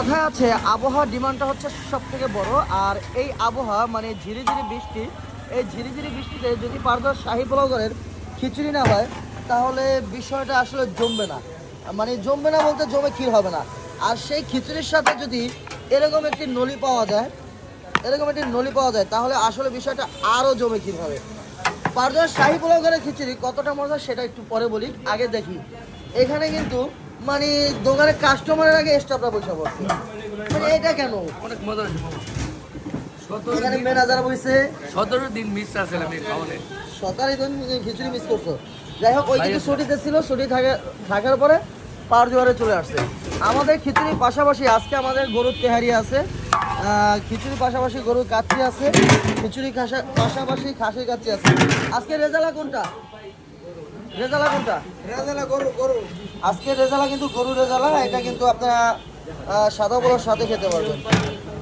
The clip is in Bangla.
কথায় আছে আবহাওয়ার ডিমান্ডটা হচ্ছে সব থেকে বড়। আর এই আবহাওয়া মানে ঝিরিঝিরি বৃষ্টি, এই ঝিরিঝিরি বৃষ্টিতে যদি পারদর্শ শাহী পোলাও ঘরের খিচুড়ি না হয় তাহলে বিষয়টা আসলে জমবে না। মানে জমবে না বলতে জমে ক্ষীর হবে না। আর সেই খিচুড়ির সাথে যদি এরকম একটি নলি পাওয়া যায়, এরকম একটি নলি পাওয়া যায় তাহলে আসলে বিষয়টা আরও জমে ক্ষীর হবে। পারদর্শ শাহী পোলাও ঘরের খিচুড়ি কতটা মজা সেটা একটু পরে বলি, আগে দেখি এখানে কিন্তু মানে দোকানের কাস্টমারের আগে স্টাফরা বসে পড়ছে। মানে এটা কেন? অনেক মজা হয়েছে মামা। 17 এখানে দিন ম্যানেজার বসে 17 দিন মিস আছে আমি খাওয়ালে। সকালে তুমি খিচুড়ি মিস করছো। যাই হোক ওই কিন্তু ছুটিতে ছিল, ছুটি থাকার পরে পার জোয়ারে চলে আসছে। আমাদের খিচুড়ির পাশাপাশি আজকে আমাদের গরুর তেহারি আছে, খিচুড়ির পাশাপাশি গরুর কাচ্চি আছে, খিচুড়ি পাশাপাশি খাসির কাচ্চি আছে। আজকে রেজালা কোনটা? রেজালা কোনটা? রেজালা গরু গরু আজকে রেজালা কিন্তু গরু রেজালা, এটা কিন্তু আপনারা সাদা পোলাওর সাথে খেতে পারবেন।